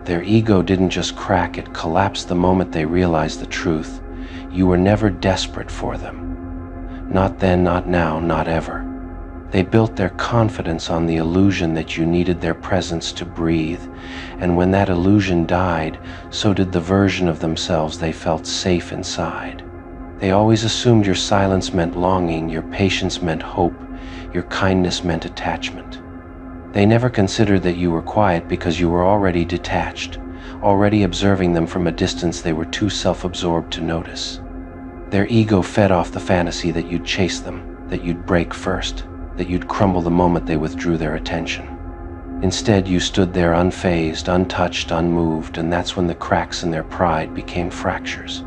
Their ego didn't just crack, it collapsed the moment they realized the truth. You were never desperate for them. Not then, not now, not ever. They built their confidence on the illusion that you needed their presence to breathe, and when that illusion died, so did the version of themselves they felt safe inside. They always assumed your silence meant longing, your patience meant hope, your kindness meant attachment. They never considered that you were quiet because you were already detached, already observing them from a distance they were too self-absorbed to notice. Their ego fed off the fantasy that you'd chase them, that you'd break first, that you'd crumble the moment they withdrew their attention. Instead, you stood there unfazed, untouched, unmoved, and that's when the cracks in their pride became fractures.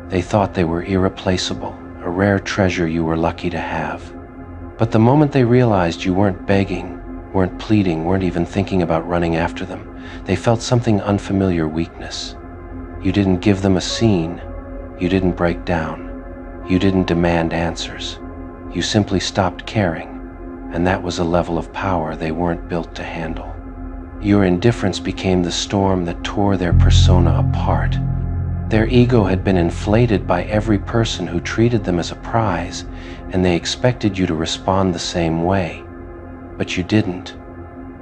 They thought they were irreplaceable, a rare treasure you were lucky to have. But the moment they realized you weren't begging, weren't pleading, weren't even thinking about running after them, they felt something unfamiliar: weakness. You didn't give them a scene. You didn't break down. You didn't demand answers. You simply stopped caring. And that was a level of power they weren't built to handle. Your indifference became the storm that tore their persona apart. Their ego had been inflated by every person who treated them as a prize, and they expected you to respond the same way. But you didn't.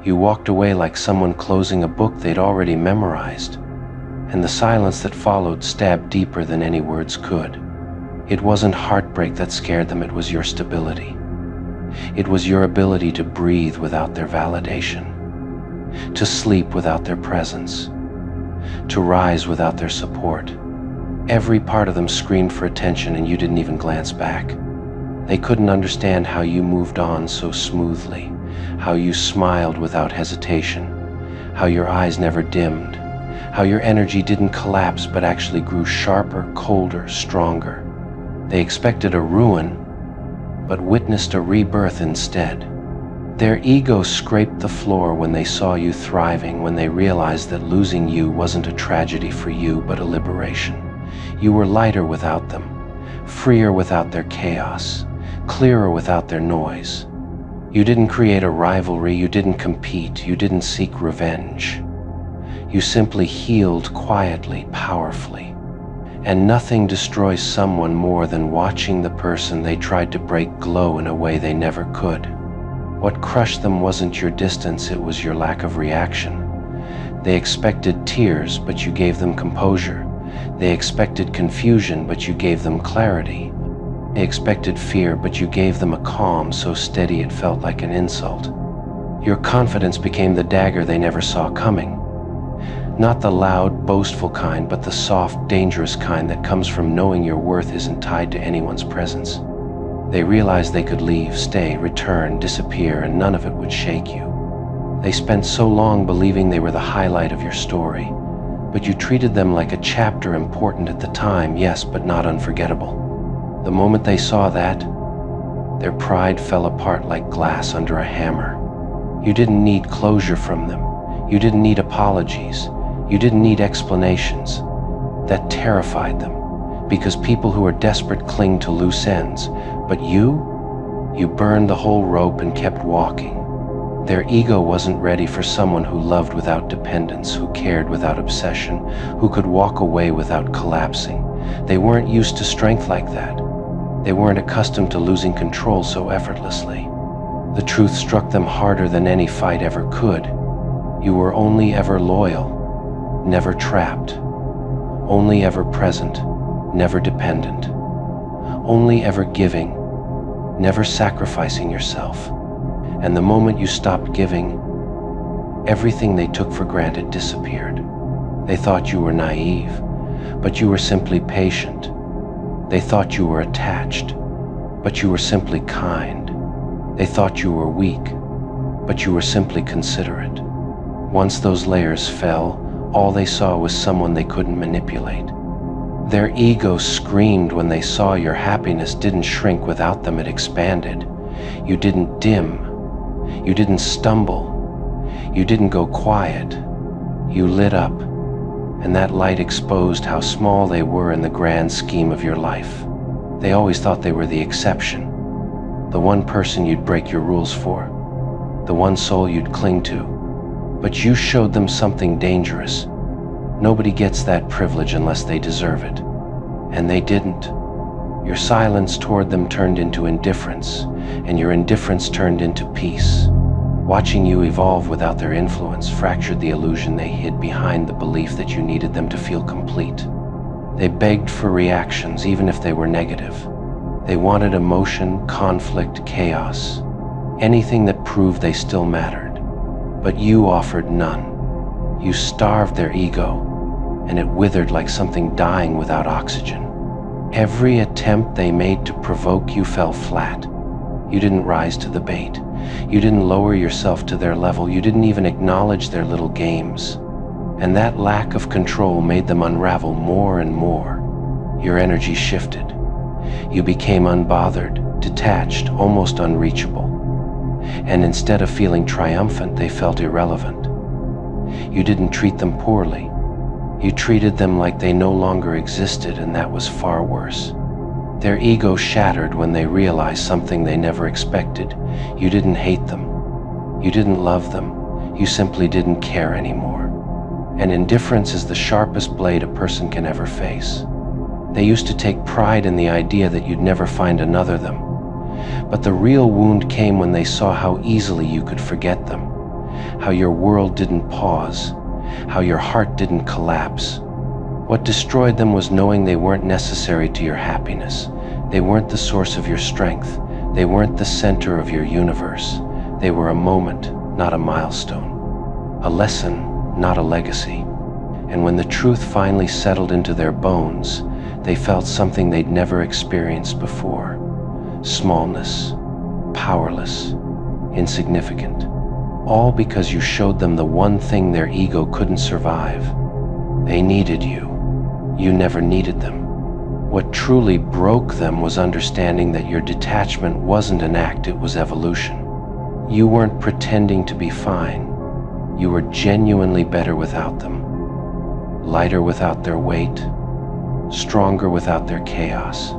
You walked away like someone closing a book they'd already memorized, and the silence that followed stabbed deeper than any words could. It wasn't heartbreak that scared them, it was your stability. It was your ability to breathe without their validation, to sleep without their presence, to rise without their support. Every part of them screamed for attention, and you didn't even glance back. They couldn't understand how you moved on so smoothly, how you smiled without hesitation, how your eyes never dimmed, how your energy didn't collapse but actually grew sharper, colder, stronger. They expected a ruin, but witnessed a rebirth instead. Their ego scraped the floor when they saw you thriving, when they realized that losing you wasn't a tragedy for you, but a liberation. You were lighter without them, freer without their chaos, clearer without their noise. You didn't create a rivalry, you didn't compete, you didn't seek revenge. You simply healed quietly, powerfully. And nothing destroys someone more than watching the person they tried to break glow in a way they never could. What crushed them wasn't your distance, it was your lack of reaction. They expected tears, but you gave them composure. They expected confusion, but you gave them clarity. They expected fear, but you gave them a calm so steady it felt like an insult. Your confidence became the dagger they never saw coming. Not the loud, boastful kind, but the soft, dangerous kind that comes from knowing your worth isn't tied to anyone's presence. They realized they could leave, stay, return, disappear, and none of it would shake you. They spent so long believing they were the highlight of your story, but you treated them like a chapter important at the time, yes, but not unforgettable. The moment they saw that, their pride fell apart like glass under a hammer. You didn't need closure from them. You didn't need apologies. You didn't need explanations. That terrified them, because people who are desperate cling to loose ends. But you burned the whole rope and kept walking. Their ego wasn't ready for someone who loved without dependence, who cared without obsession, who could walk away without collapsing. They weren't used to strength like that. They weren't accustomed to losing control so effortlessly. The truth struck them harder than any fight ever could. You were only ever loyal, never trapped, only ever present, never dependent, only ever giving, never sacrificing yourself. And the moment you stopped giving, everything they took for granted disappeared. They thought you were naive, but you were simply patient. They thought you were attached, but you were simply kind. They thought you were weak, but you were simply considerate. Once those layers fell, all they saw was someone they couldn't manipulate. Their ego screamed when they saw your happiness didn't shrink without them, it expanded. You didn't dim. You didn't stumble. You didn't go quiet. You lit up, and that light exposed how small they were in the grand scheme of your life. They always thought they were the exception, the one person you'd break your rules for, the one soul you'd cling to. But you showed them something dangerous. Nobody gets that privilege unless they deserve it. And they didn't. Your silence toward them turned into indifference, and your indifference turned into peace. Watching you evolve without their influence fractured the illusion they hid behind the belief that you needed them to feel complete. They begged for reactions, even if they were negative. They wanted emotion, conflict, chaos, anything that proved they still mattered. But you offered none. You starved their ego, and it withered like something dying without oxygen. Every attempt they made to provoke you fell flat. You didn't rise to the bait. You didn't lower yourself to their level. You didn't even acknowledge their little games. And that lack of control made them unravel more and more. Your energy shifted. You became unbothered, detached, almost unreachable. And instead of feeling triumphant, they felt irrelevant. You didn't treat them poorly. You treated them like they no longer existed, and that was far worse. Their ego shattered when they realized something they never expected. You didn't hate them. You didn't love them. You simply didn't care anymore. And indifference is the sharpest blade a person can ever face. They used to take pride in the idea that you'd never find another them. But the real wound came when they saw how easily you could forget them, how your world didn't pause, how your heart didn't collapse. What destroyed them was knowing they weren't necessary to your happiness. They weren't the source of your strength. They weren't the center of your universe. They were a moment, not a milestone. A lesson, not a legacy. And when the truth finally settled into their bones, they felt something they'd never experienced before. Smallness, powerless, insignificant. All because you showed them the one thing their ego couldn't survive. They needed you. You never needed them. What truly broke them was understanding that your detachment wasn't an act, it was evolution. You weren't pretending to be fine. You were genuinely better without them. Lighter without their weight. Stronger without their chaos.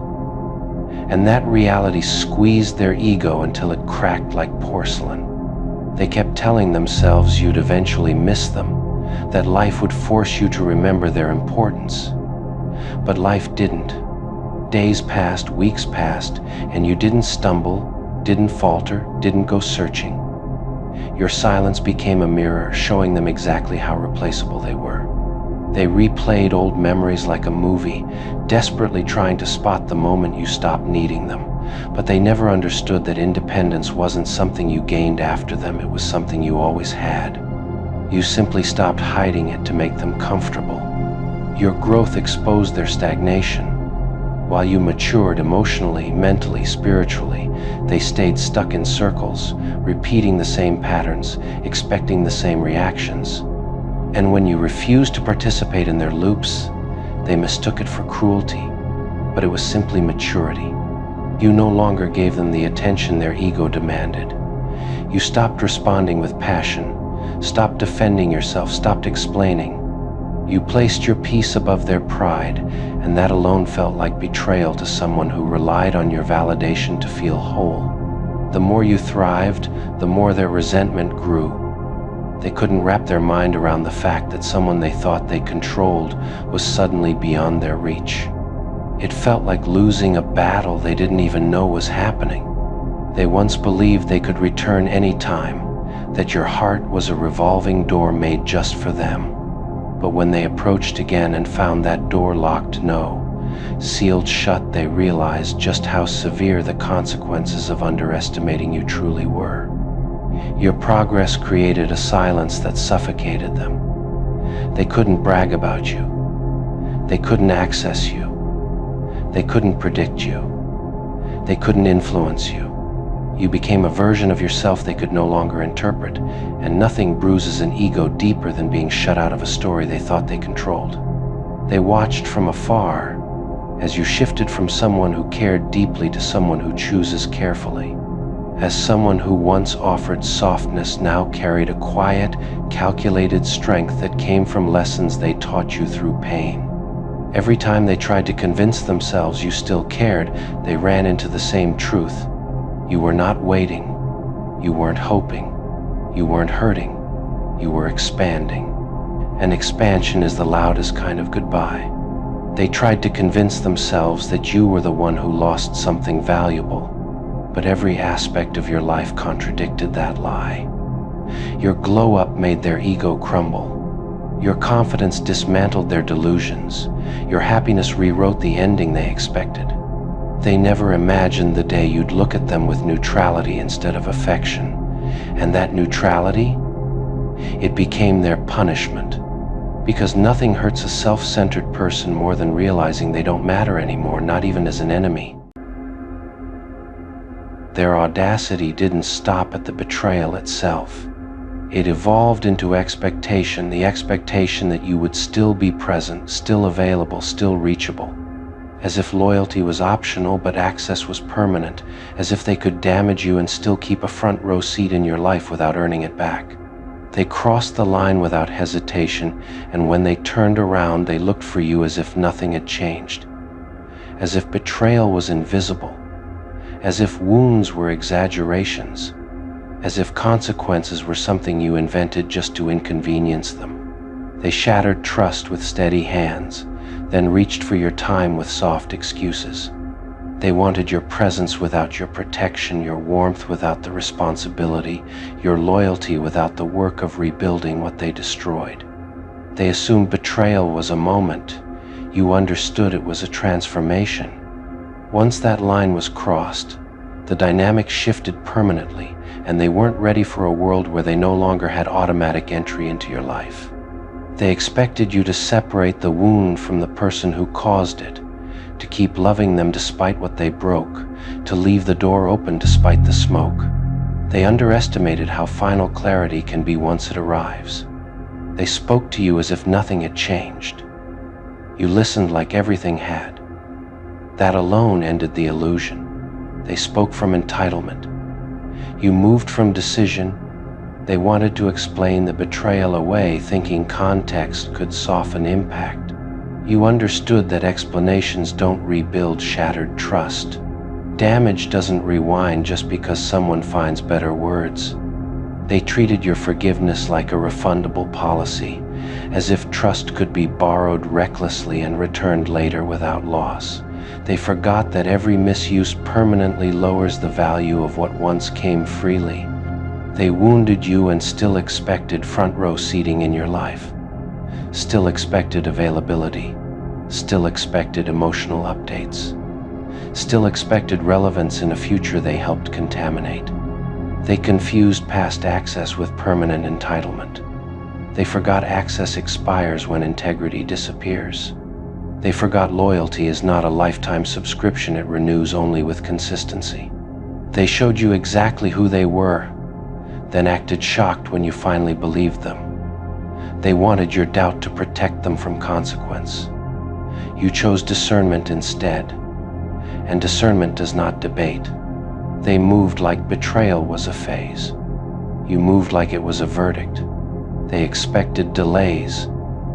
And that reality squeezed their ego until it cracked like porcelain. They kept telling themselves you'd eventually miss them, that life would force you to remember their importance. But life didn't. Days passed, weeks passed, and you didn't stumble, didn't falter, didn't go searching. Your silence became a mirror, showing them exactly how replaceable they were. They replayed old memories like a movie, desperately trying to spot the moment you stopped needing them. But they never understood that independence wasn't something you gained after them, it was something you always had. You simply stopped hiding it to make them comfortable. Your growth exposed their stagnation. While you matured emotionally, mentally, spiritually, they stayed stuck in circles, repeating the same patterns, expecting the same reactions. And when you refused to participate in their loops, they mistook it for cruelty, but it was simply maturity. You no longer gave them the attention their ego demanded. You stopped responding with passion, stopped defending yourself, stopped explaining. You placed your peace above their pride, and that alone felt like betrayal to someone who relied on your validation to feel whole. The more you thrived, the more their resentment grew. They couldn't wrap their mind around the fact that someone they thought they controlled was suddenly beyond their reach. It felt like losing a battle they didn't even know was happening. They once believed they could return any time, that your heart was a revolving door made just for them. But when they approached again and found that door locked sealed shut, they realized just how severe the consequences of underestimating you truly were. Your progress created a silence that suffocated them. They couldn't brag about you. They couldn't access you. They couldn't predict you. They couldn't influence you. You became a version of yourself they could no longer interpret, and nothing bruises an ego deeper than being shut out of a story they thought they controlled. They watched from afar as you shifted from someone who cared deeply to someone who chooses carefully. As someone who once offered softness now carried a quiet, calculated strength that came from lessons they taught you through pain. Every time they tried to convince themselves you still cared, they ran into the same truth. You were not waiting. You weren't hoping. You weren't hurting. You were expanding. And expansion is the loudest kind of goodbye. They tried to convince themselves that you were the one who lost something valuable, but every aspect of your life contradicted that lie. Your glow-up made their ego crumble. Your confidence dismantled their delusions. Your happiness rewrote the ending they expected. They never imagined the day you'd look at them with neutrality instead of affection. And that neutrality? It became their punishment. Because nothing hurts a self-centered person more than realizing they don't matter anymore, not even as an enemy. Their audacity didn't stop at the betrayal itself. It evolved into expectation, the expectation that you would still be present, still available, still reachable. As if loyalty was optional but access was permanent, as if they could damage you and still keep a front row seat in your life without earning it back. They crossed the line without hesitation, and when they turned around, they looked for you as if nothing had changed. As if betrayal was invisible. As if wounds were exaggerations. As if consequences were something you invented just to inconvenience them. They shattered trust with steady hands, then reached for your time with soft excuses. They wanted your presence without your protection, your warmth without the responsibility, your loyalty without the work of rebuilding what they destroyed. They assumed betrayal was a moment. You understood it was a transformation. Once that line was crossed, the dynamic shifted permanently, and they weren't ready for a world where they no longer had automatic entry into your life. They expected you to separate the wound from the person who caused it, to keep loving them despite what they broke, to leave the door open despite the smoke. They underestimated how final clarity can be once it arrives. They spoke to you as if nothing had changed. You listened like everything had. That alone ended the illusion. They spoke from entitlement. You moved from decision. They wanted to explain the betrayal away, thinking context could soften impact. You understood that explanations don't rebuild shattered trust. Damage doesn't rewind just because someone finds better words. They treated your forgiveness like a refundable policy, as if trust could be borrowed recklessly and returned later without loss. They forgot that every misuse permanently lowers the value of what once came freely. They wounded you and still expected front row seating in your life. Still expected availability, still expected emotional updates, still expected relevance in a future they helped contaminate. They confused past access with permanent entitlement. They forgot access expires when integrity disappears. They forgot loyalty is not a lifetime subscription, it renews only with consistency. They showed you exactly who they were, then acted shocked when you finally believed them. They wanted your doubt to protect them from consequence. You chose discernment instead, and discernment does not debate. They moved like betrayal was a phase. You moved like it was a verdict. They expected delays,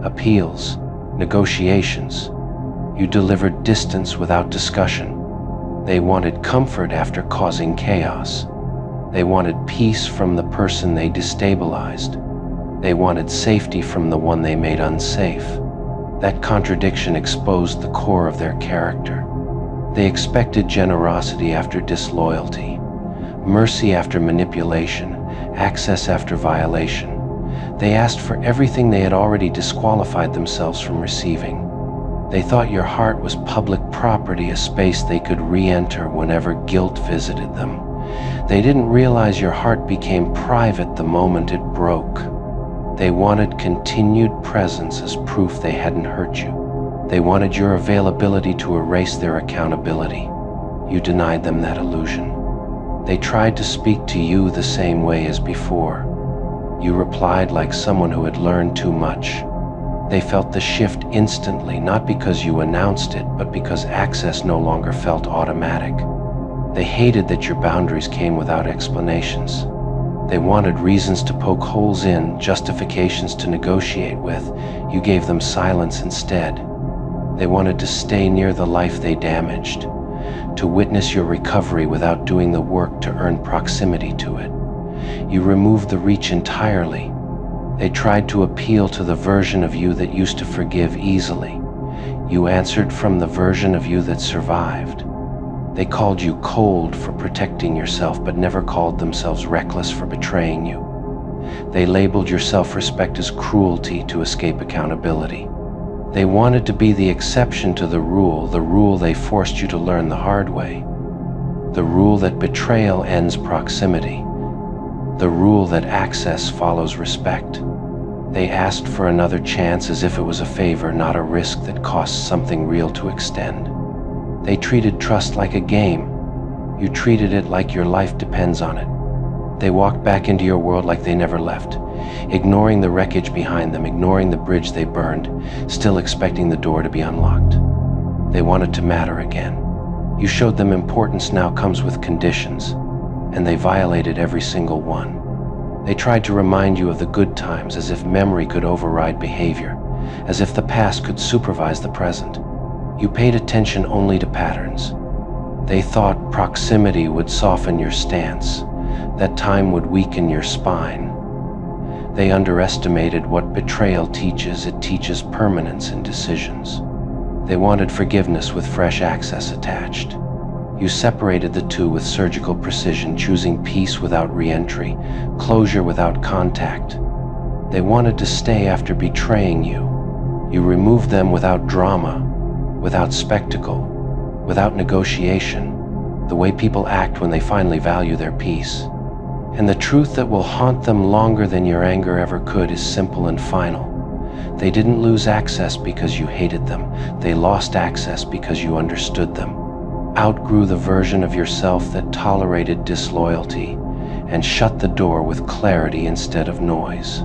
appeals, negotiations. You delivered distance without discussion. They wanted comfort after causing chaos. They wanted peace from the person they destabilized. They wanted safety from the one they made unsafe. That contradiction exposed the core of their character. They expected generosity after disloyalty, mercy after manipulation, access after violation. They asked for everything they had already disqualified themselves from receiving. They thought your heart was public property, a space they could re-enter whenever guilt visited them. They didn't realize your heart became private the moment it broke. They wanted continued presence as proof they hadn't hurt you. They wanted your availability to erase their accountability. You denied them that illusion. They tried to speak to you the same way as before. You replied like someone who had learned too much. They felt the shift instantly, not because you announced it, but because access no longer felt automatic. They hated that your boundaries came without explanations. They wanted reasons to poke holes in, justifications to negotiate with. You gave them silence instead. They wanted to stay near the life they damaged, to witness your recovery without doing the work to earn proximity to it. You removed the reach entirely. They tried to appeal to the version of you that used to forgive easily. You answered from the version of you that survived. They called you cold for protecting yourself, but never called themselves reckless for betraying you. They labeled your self-respect as cruelty to escape accountability. They wanted to be the exception to the rule they forced you to learn the hard way. The rule that betrayal ends proximity. The rule that access follows respect. They asked for another chance as if it was a favor, not a risk that costs something real to extend. They treated trust like a game. You treated it like your life depends on it. They walked back into your world like they never left, ignoring the wreckage behind them, ignoring the bridge they burned, still expecting the door to be unlocked. They wanted to matter again. You showed them importance now comes with conditions, and they violated every single one. They tried to remind you of the good times as if memory could override behavior, as if the past could supervise the present. You paid attention only to patterns. They thought proximity would soften your stance, that time would weaken your spine. They underestimated what betrayal teaches. It teaches permanence in decisions. They wanted forgiveness with fresh access attached. You separated the two with surgical precision, choosing peace without re-entry, closure without contact. They wanted to stay after betraying you. You removed them without drama, without spectacle, without negotiation, the way people act when they finally value their peace. And the truth that will haunt them longer than your anger ever could is simple and final. They didn't lose access because you hated them. They lost access because you understood them, outgrew the version of yourself that tolerated disloyalty, and shut the door with clarity instead of noise.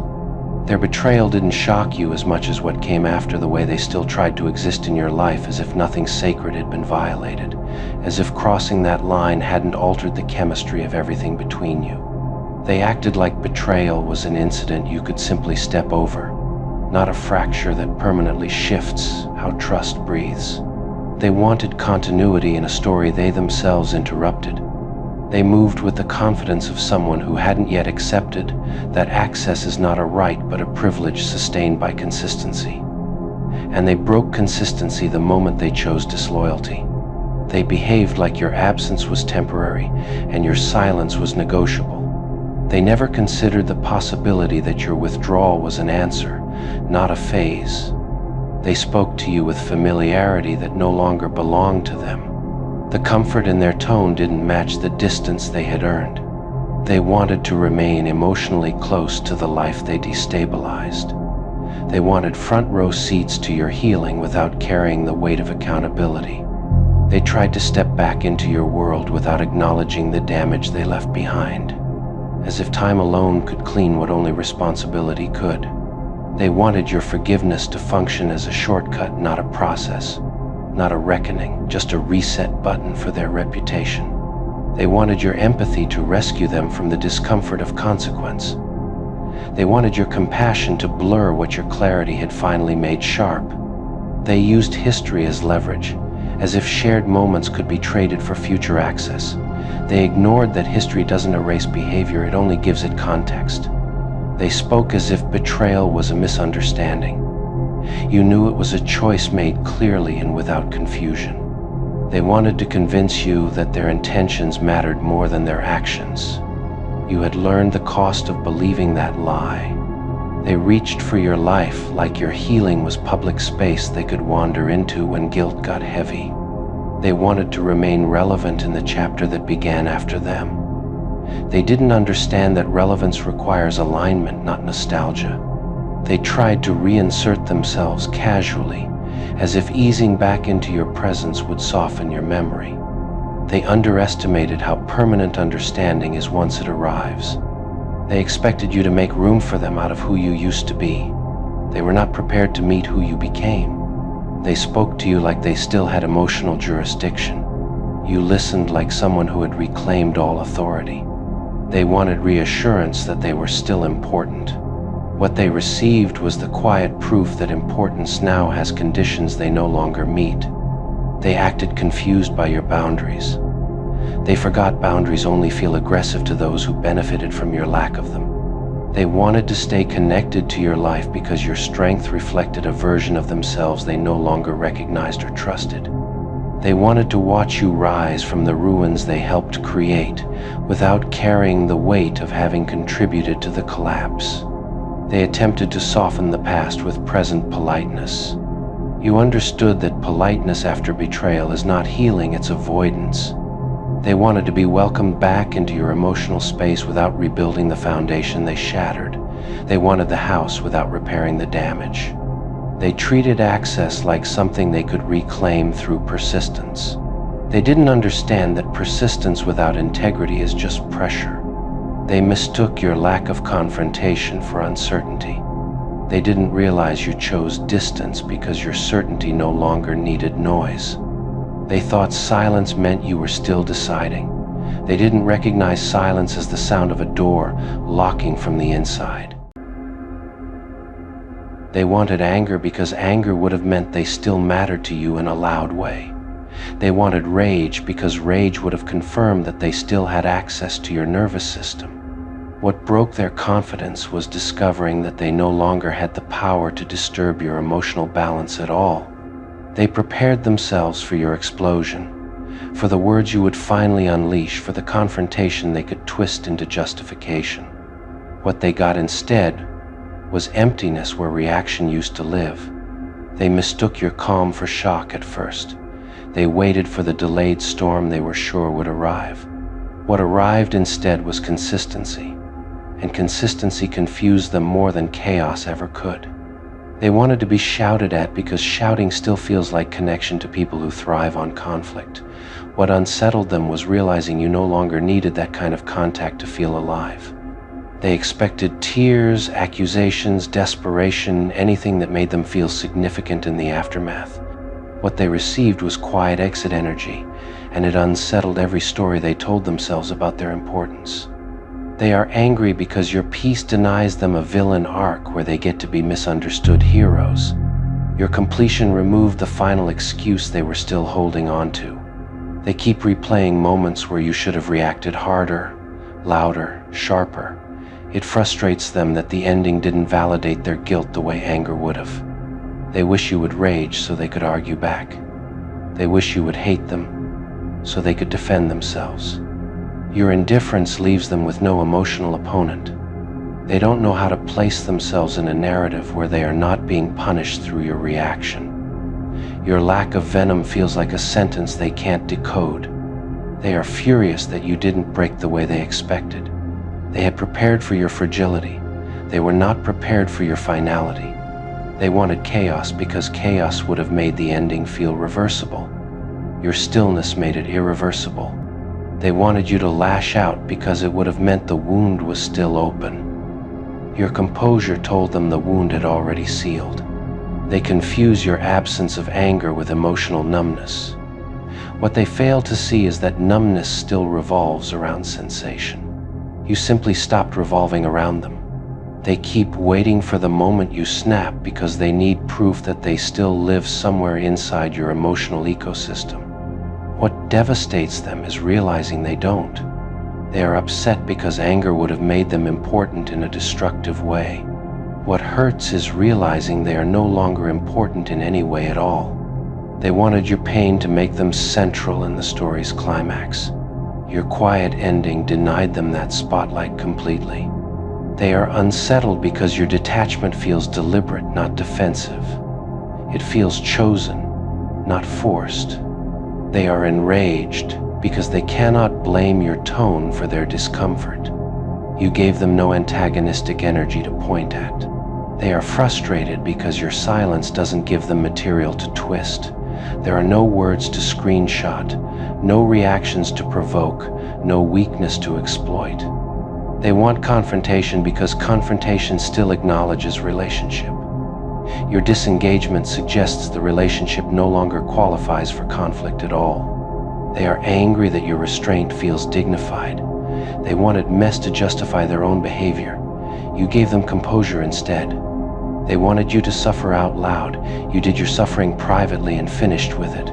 Their betrayal didn't shock you as much as what came after, the way they still tried to exist in your life as if nothing sacred had been violated, as if crossing that line hadn't altered the chemistry of everything between you. They acted like betrayal was an incident you could simply step over, not a fracture that permanently shifts how trust breathes. They wanted continuity in a story they themselves interrupted. They moved with the confidence of someone who hadn't yet accepted that access is not a right but a privilege sustained by consistency. And they broke consistency the moment they chose disloyalty. They behaved like your absence was temporary and your silence was negotiable. They never considered the possibility that your withdrawal was an answer, not a phase. They spoke to you with familiarity that no longer belonged to them. The comfort in their tone didn't match the distance they had earned. They wanted to remain emotionally close to the life they destabilized. They wanted front row seats to your healing without carrying the weight of accountability. They tried to step back into your world without acknowledging the damage they left behind, as if time alone could clean what only responsibility could. They wanted your forgiveness to function as a shortcut, not a process, not a reckoning, just a reset button for their reputation. They wanted your empathy to rescue them from the discomfort of consequence. They wanted your compassion to blur what your clarity had finally made sharp. They used history as leverage, as if shared moments could be traded for future access. They ignored that history doesn't erase behavior, it only gives it context. They spoke as if betrayal was a misunderstanding. You knew it was a choice made clearly and without confusion. They wanted to convince you that their intentions mattered more than their actions. You had learned the cost of believing that lie. They reached for your life like your healing was public space they could wander into when guilt got heavy. They wanted to remain relevant in the chapter that began after them. They didn't understand that relevance requires alignment, not nostalgia. They tried to reinsert themselves casually, as if easing back into your presence would soften your memory. They underestimated how permanent understanding is once it arrives. They expected you to make room for them out of who you used to be. They were not prepared to meet who you became. They spoke to you like they still had emotional jurisdiction. You listened like someone who had reclaimed all authority. They wanted reassurance that they were still important. What they received was the quiet proof that importance now has conditions they no longer meet. They acted confused by your boundaries. They forgot boundaries only feel aggressive to those who benefited from your lack of them. They wanted to stay connected to your life because your strength reflected a version of themselves they no longer recognized or trusted. They wanted to watch you rise from the ruins they helped create without carrying the weight of having contributed to the collapse. They attempted to soften the past with present politeness. You understood that politeness after betrayal is not healing, it's avoidance. They wanted to be welcomed back into your emotional space without rebuilding the foundation they shattered. They wanted the house without repairing the damage. They treated access like something they could reclaim through persistence. They didn't understand that persistence without integrity is just pressure. They mistook your lack of confrontation for uncertainty. They didn't realize you chose distance because your certainty no longer needed noise. They thought silence meant you were still deciding. They didn't recognize silence as the sound of a door locking from the inside. They wanted anger because anger would have meant they still mattered to you in a loud way. They wanted rage because rage would have confirmed that they still had access to your nervous system. What broke their confidence was discovering that they no longer had the power to disturb your emotional balance at all. They prepared themselves for your explosion, for the words you would finally unleash, for the confrontation they could twist into justification. What they got instead was emptiness where reaction used to live. They mistook your calm for shock at first. They waited for the delayed storm they were sure would arrive. What arrived instead was consistency, and consistency confused them more than chaos ever could. They wanted to be shouted at because shouting still feels like connection to people who thrive on conflict. What unsettled them was realizing you no longer needed that kind of contact to feel alive. They expected tears, accusations, desperation, anything that made them feel significant in the aftermath. What they received was quiet exit energy, and it unsettled every story they told themselves about their importance. They are angry because your peace denies them a villain arc where they get to be misunderstood heroes. Your completion removed the final excuse they were still holding on to. They keep replaying moments where you should have reacted harder, louder, sharper. It frustrates them that the ending didn't validate their guilt the way anger would have. They wish you would rage so they could argue back. They wish you would hate them so they could defend themselves. Your indifference leaves them with no emotional opponent. They don't know how to place themselves in a narrative where they are not being punished through your reaction. Your lack of venom feels like a sentence they can't decode. They are furious that you didn't break the way they expected. They had prepared for your fragility. They were not prepared for your finality. They wanted chaos because chaos would have made the ending feel reversible. Your stillness made it irreversible. They wanted you to lash out because it would have meant the wound was still open. Your composure told them the wound had already sealed. They confuse your absence of anger with emotional numbness. What they fail to see is that numbness still revolves around sensation. You simply stopped revolving around them. They keep waiting for the moment you snap because they need proof that they still live somewhere inside your emotional ecosystem. What devastates them is realizing they don't. They are upset because anger would have made them important in a destructive way. What hurts is realizing they are no longer important in any way at all. They wanted your pain to make them central in the story's climax. Your quiet ending denied them that spotlight completely. They are unsettled because your detachment feels deliberate, not defensive. It feels chosen, not forced. They are enraged because they cannot blame your tone for their discomfort. You gave them no antagonistic energy to point at. They are frustrated because your silence doesn't give them material to twist. There are no words to screenshot, no reactions to provoke, no weakness to exploit. They want confrontation because confrontation still acknowledges relationship. Your disengagement suggests the relationship no longer qualifies for conflict at all. They are angry that your restraint feels dignified. They wanted mess to justify their own behavior. You gave them composure instead. They wanted you to suffer out loud. You did your suffering privately and finished with it.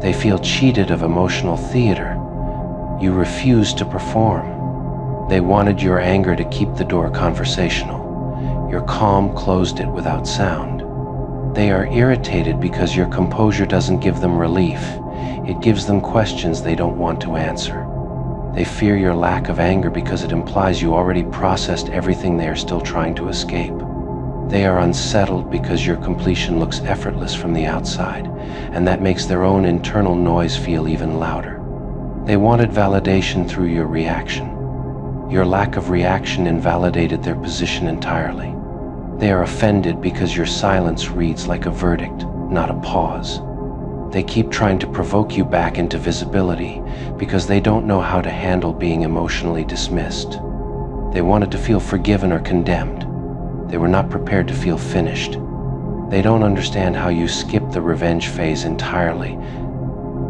They feel cheated of emotional theater. You refused to perform. They wanted your anger to keep the door conversational. Your calm closed it without sound. They are irritated because your composure doesn't give them relief. It gives them questions they don't want to answer. They fear your lack of anger because it implies you already processed everything they are still trying to escape. They are unsettled because your completion looks effortless from the outside, and that makes their own internal noise feel even louder. They wanted validation through your reaction. Your lack of reaction invalidated their position entirely. They are offended because your silence reads like a verdict, not a pause. They keep trying to provoke you back into visibility because they don't know how to handle being emotionally dismissed. They wanted to feel forgiven or condemned. They were not prepared to feel finished. They don't understand how you skipped the revenge phase entirely.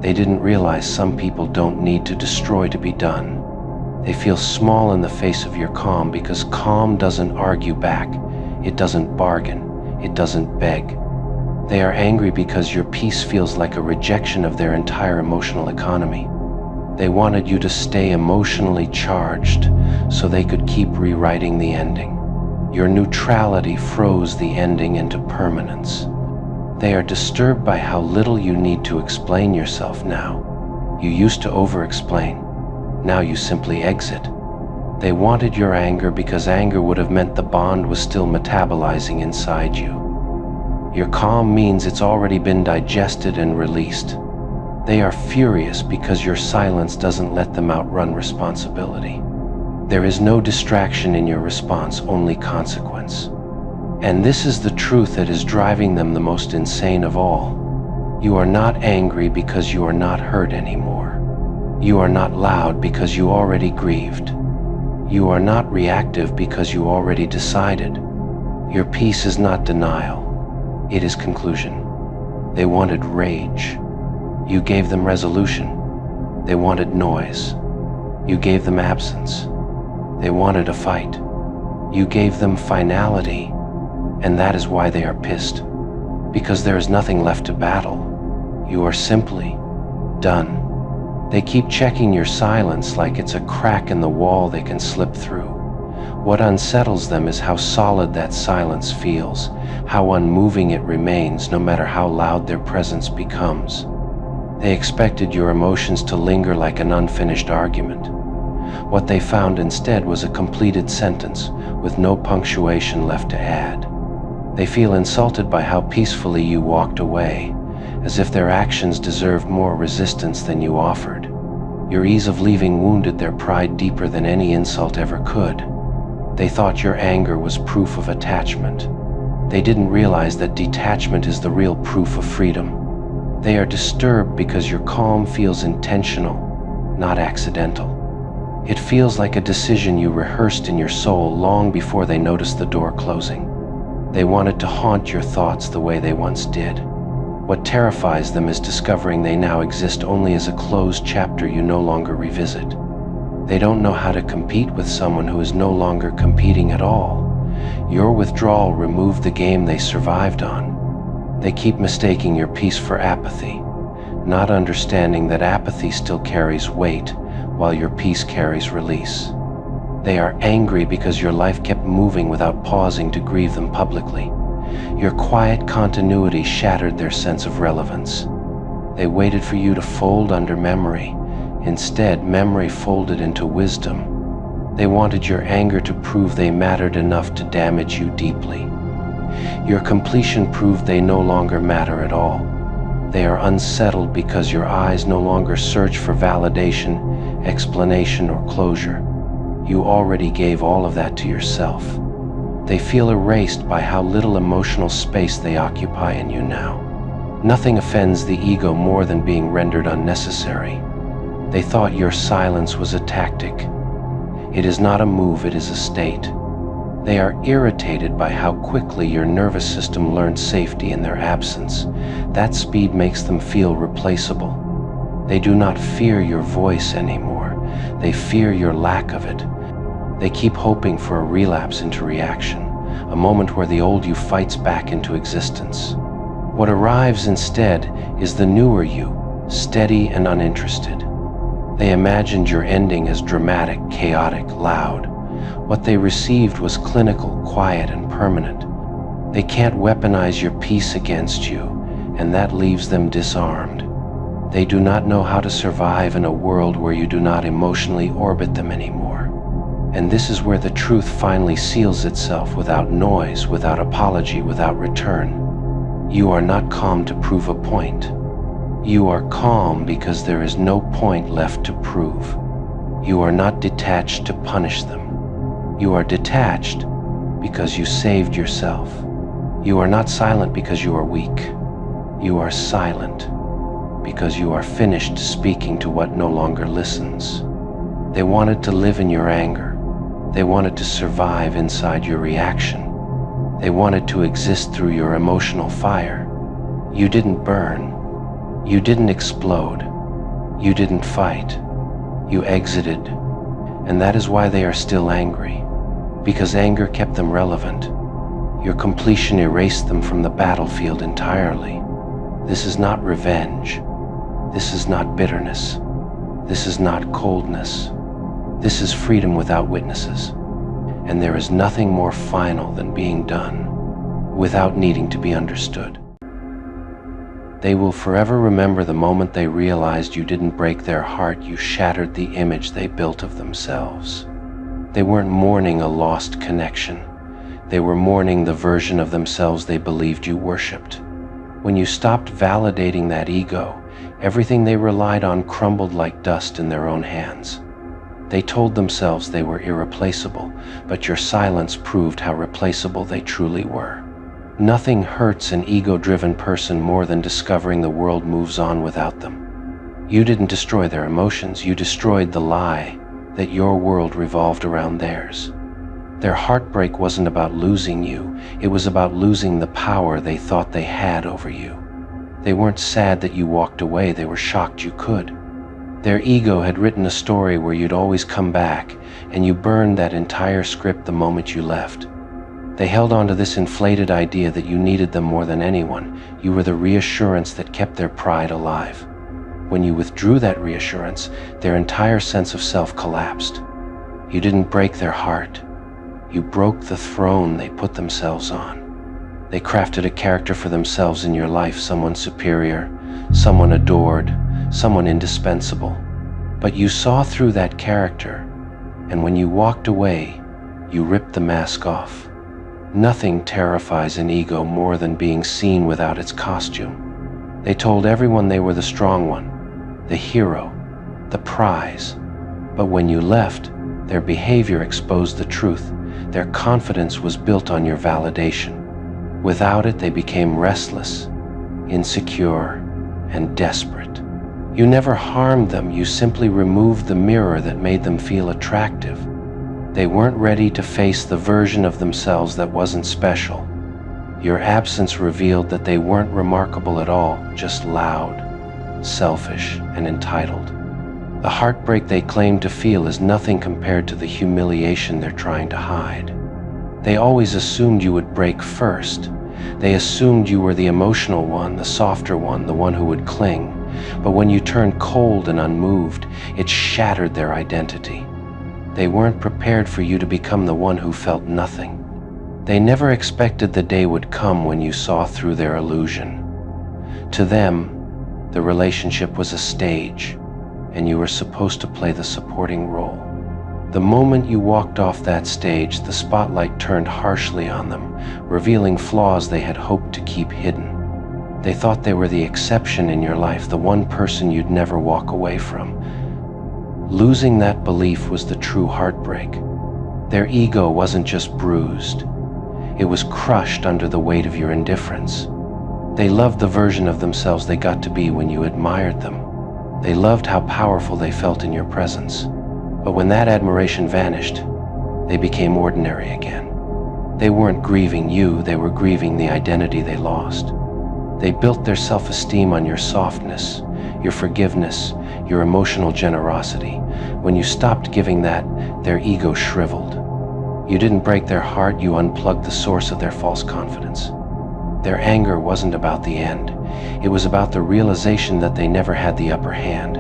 They didn't realize some people don't need to destroy to be done. They feel small in the face of your calm because calm doesn't argue back. It doesn't bargain. It doesn't beg. They are angry because your peace feels like a rejection of their entire emotional economy. They wanted you to stay emotionally charged so they could keep rewriting the ending. Your neutrality froze the ending into permanence. They are disturbed by how little you need to explain yourself now. You used to over-explain. Now you simply exit. They wanted your anger because anger would have meant the bond was still metabolizing inside you. Your calm means it's already been digested and released. They are furious because your silence doesn't let them outrun responsibility. There is no distraction in your response, only consequence. And this is the truth that is driving them the most insane of all. You are not angry because you are not hurt anymore. You are not loud because you already grieved. You are not reactive because you already decided. Your peace is not denial. It is conclusion. They wanted rage. You gave them resolution. They wanted noise. You gave them absence. They wanted a fight. You gave them finality. And that is why they are pissed. Because there is nothing left to battle. You are simply done. They keep checking your silence like it's a crack in the wall they can slip through. What unsettles them is how solid that silence feels, how unmoving it remains no matter how loud their presence becomes. They expected your emotions to linger like an unfinished argument. What they found instead was a completed sentence with no punctuation left to add. They feel insulted by how peacefully you walked away, as if their actions deserved more resistance than you offered. Your ease of leaving wounded their pride deeper than any insult ever could. They thought your anger was proof of attachment. They didn't realize that detachment is the real proof of freedom. They are disturbed because your calm feels intentional, not accidental. It feels like a decision you rehearsed in your soul long before they noticed the door closing. They wanted to haunt your thoughts the way they once did. What terrifies them is discovering they now exist only as a closed chapter you no longer revisit. They don't know how to compete with someone who is no longer competing at all. Your withdrawal removed the game they survived on. They keep mistaking your peace for apathy, not understanding that apathy still carries weight while your peace carries release. They are angry because your life kept moving without pausing to grieve them publicly. Your quiet continuity shattered their sense of relevance. They waited for you to fold under memory. Instead, memory folded into wisdom. They wanted your anger to prove they mattered enough to damage you deeply. Your completion proved they no longer matter at all. They are unsettled because your eyes no longer search for validation, explanation, or closure. You already gave all of that to yourself. They feel erased by how little emotional space they occupy in you now. Nothing offends the ego more than being rendered unnecessary. They thought your silence was a tactic. It is not a move, it is a state. They are irritated by how quickly your nervous system learned safety in their absence. That speed makes them feel replaceable. They do not fear your voice anymore. They fear your lack of it. They keep hoping for a relapse into reaction, a moment where the old you fights back into existence. What arrives instead is the newer you, steady and uninterested. They imagined your ending as dramatic, chaotic, loud. What they received was clinical, quiet, and permanent. They can't weaponize your peace against you, and that leaves them disarmed. They do not know how to survive in a world where you do not emotionally orbit them anymore. And this is where the truth finally seals itself without noise, without apology, without return. You are not calm to prove a point. You are calm because there is no point left to prove. You are not detached to punish them. You are detached because you saved yourself. You are not silent because you are weak. You are silent because you are finished speaking to what no longer listens. They wanted to live in your anger. They wanted to survive inside your reaction. They wanted to exist through your emotional fire. You didn't burn. You didn't explode. You didn't fight. You exited. And that is why they are still angry. Because anger kept them relevant. Your completion erased them from the battlefield entirely. This is not revenge. This is not bitterness. This is not coldness. This is freedom without witnesses. And there is nothing more final than being done without needing to be understood. They will forever remember the moment they realized you didn't break their heart, you shattered the image they built of themselves. They weren't mourning a lost connection. They were mourning the version of themselves they believed you worshipped. When you stopped validating that ego, everything they relied on crumbled like dust in their own hands. They told themselves they were irreplaceable, but your silence proved how replaceable they truly were. Nothing hurts an ego-driven person more than discovering the world moves on without them. You didn't destroy their emotions, you destroyed the lie that your world revolved around theirs. Their heartbreak wasn't about losing you, it was about losing the power they thought they had over you. They weren't sad that you walked away, they were shocked you could. Their ego had written a story where you'd always come back, and you burned that entire script the moment you left. They held on to this inflated idea that you needed them more than anyone. You were the reassurance that kept their pride alive. When you withdrew that reassurance, their entire sense of self collapsed. You didn't break their heart. You broke the throne they put themselves on. They crafted a character for themselves in your life, someone superior, someone adored, someone indispensable. But you saw through that character, and when you walked away, you ripped the mask off. Nothing terrifies an ego more than being seen without its costume. They told everyone they were the strong one, the hero, the prize. But when you left, their behavior exposed the truth. Their confidence was built on your validation. Without it, they became restless, insecure, and desperate. You never harmed them, you simply removed the mirror that made them feel attractive. They weren't ready to face the version of themselves that wasn't special. Your absence revealed that they weren't remarkable at all, just loud, selfish, and entitled. The heartbreak they claim to feel is nothing compared to the humiliation they're trying to hide. They always assumed you would break first. They assumed you were the emotional one, the softer one, the one who would cling. But when you turned cold and unmoved, it shattered their identity. They weren't prepared for you to become the one who felt nothing. They never expected the day would come when you saw through their illusion. To them, the relationship was a stage, and you were supposed to play the supporting role. The moment you walked off that stage, the spotlight turned harshly on them, revealing flaws they had hoped to keep hidden. They thought they were the exception in your life, the one person you'd never walk away from. Losing that belief was the true heartbreak. Their ego wasn't just bruised. It was crushed under the weight of your indifference. They loved the version of themselves they got to be when you admired them. They loved how powerful they felt in your presence. But when that admiration vanished, they became ordinary again. They weren't grieving you, they were grieving the identity they lost. They built their self-esteem on your softness, your forgiveness, your emotional generosity. When you stopped giving that, their ego shriveled. You didn't break their heart, you unplugged the source of their false confidence. Their anger wasn't about the end. It was about the realization that they never had the upper hand.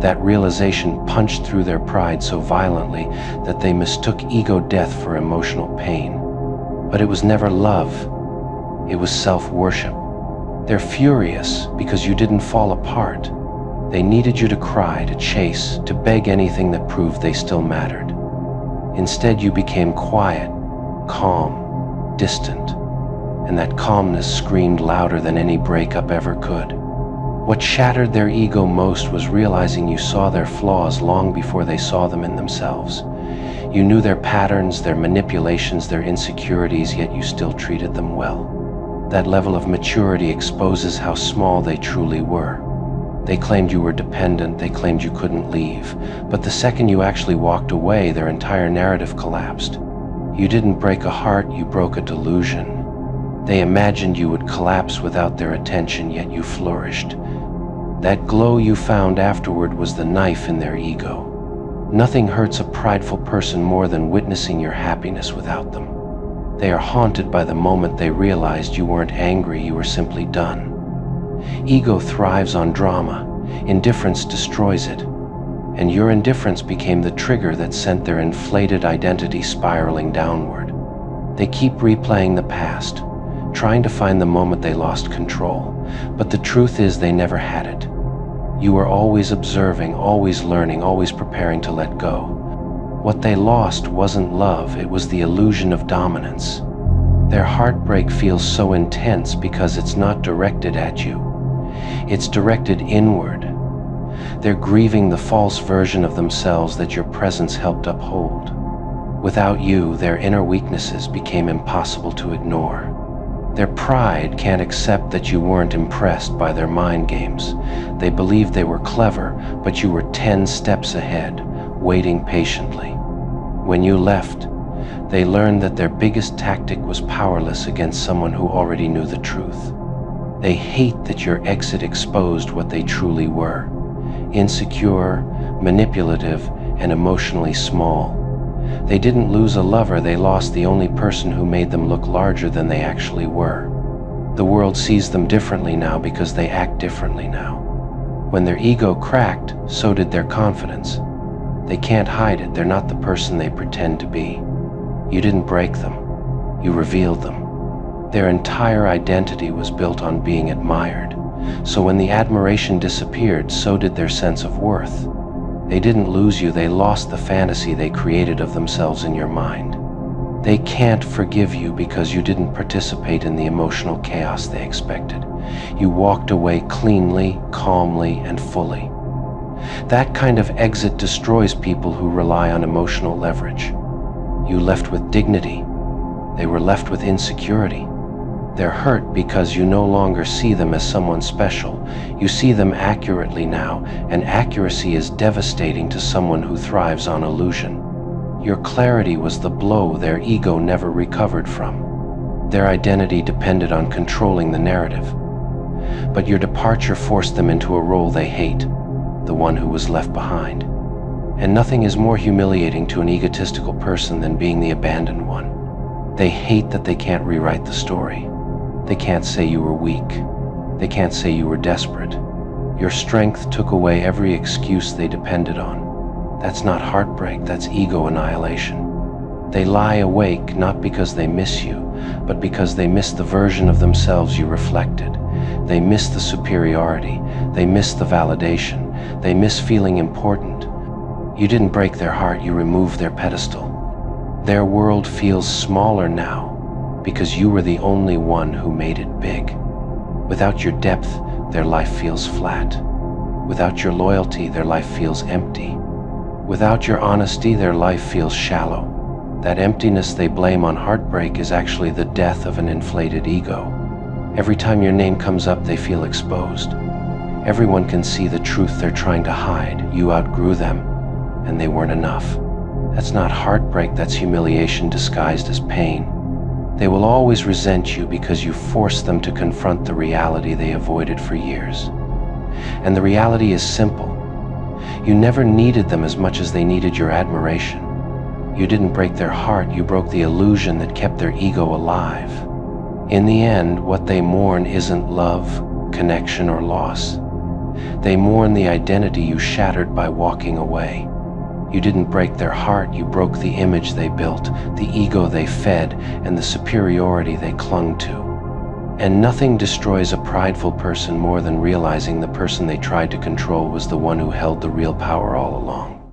That realization punched through their pride so violently that they mistook ego death for emotional pain. But it was never love, it was self-worship. They're furious because you didn't fall apart. They needed you to cry, to chase, to beg anything that proved they still mattered. Instead, you became quiet, calm, distant, and that calmness screamed louder than any breakup ever could. What shattered their ego most was realizing you saw their flaws long before they saw them in themselves. You knew their patterns, their manipulations, their insecurities, yet you still treated them well. That level of maturity exposes how small they truly were. They claimed you were dependent, they claimed you couldn't leave, but the second you actually walked away, their entire narrative collapsed. You didn't break a heart, you broke a delusion. They imagined you would collapse without their attention, yet you flourished. That glow you found afterward was the knife in their ego. Nothing hurts a prideful person more than witnessing your happiness without them. They are haunted by the moment they realized you weren't angry, you were simply done. Ego thrives on drama. Indifference destroys it. And your indifference became the trigger that sent their inflated identity spiraling downward. They keep replaying the past, trying to find the moment they lost control. But the truth is they never had it. You were always observing, always learning, always preparing to let go. What they lost wasn't love, it was the illusion of dominance. Their heartbreak feels so intense because it's not directed at you. It's directed inward. They're grieving the false version of themselves that your presence helped uphold. Without you, their inner weaknesses became impossible to ignore. Their pride can't accept that you weren't impressed by their mind games. They believed they were clever, but you were 10 steps ahead, waiting patiently. When you left, they learned that their biggest tactic was powerless against someone who already knew the truth. They hate that your exit exposed what they truly were: insecure, manipulative, and emotionally small. They didn't lose a lover, they lost the only person who made them look larger than they actually were. The world sees them differently now because they act differently now. When their ego cracked, so did their confidence. They can't hide it, they're not the person they pretend to be. You didn't break them, you revealed them. Their entire identity was built on being admired. So when the admiration disappeared, so did their sense of worth. They didn't lose you, they lost the fantasy they created of themselves in your mind. They can't forgive you because you didn't participate in the emotional chaos they expected. You walked away cleanly, calmly, and fully. That kind of exit destroys people who rely on emotional leverage. You left with dignity. They were left with insecurity. They're hurt because you no longer see them as someone special. You see them accurately now, and accuracy is devastating to someone who thrives on illusion. Your clarity was the blow their ego never recovered from. Their identity depended on controlling the narrative. But your departure forced them into a role they hate, the one who was left behind. And nothing is more humiliating to an egotistical person than being the abandoned one. They hate that they can't rewrite the story. They can't say you were weak. They can't say you were desperate. Your strength took away every excuse they depended on. That's not heartbreak, that's ego annihilation. They lie awake not because they miss you, but because they miss the version of themselves you reflected. They miss the superiority. They miss the validation. They miss feeling important. You didn't break their heart, you removed their pedestal. Their world feels smaller now because you were the only one who made it big. Without your depth, their life feels flat. Without your loyalty, their life feels empty. Without your honesty, their life feels shallow. That emptiness they blame on heartbreak is actually the death of an inflated ego. Every time your name comes up, they feel exposed. Everyone can see the truth they're trying to hide. You outgrew them, and they weren't enough. That's not heartbreak, that's humiliation disguised as pain. They will always resent you because you forced them to confront the reality they avoided for years. And the reality is simple. You never needed them as much as they needed your admiration. You didn't break their heart, you broke the illusion that kept their ego alive. In the end, what they mourn isn't love, connection, or loss. They mourn the identity you shattered by walking away. You didn't break their heart, you broke the image they built, the ego they fed, and the superiority they clung to. And nothing destroys a prideful person more than realizing the person they tried to control was the one who held the real power all along.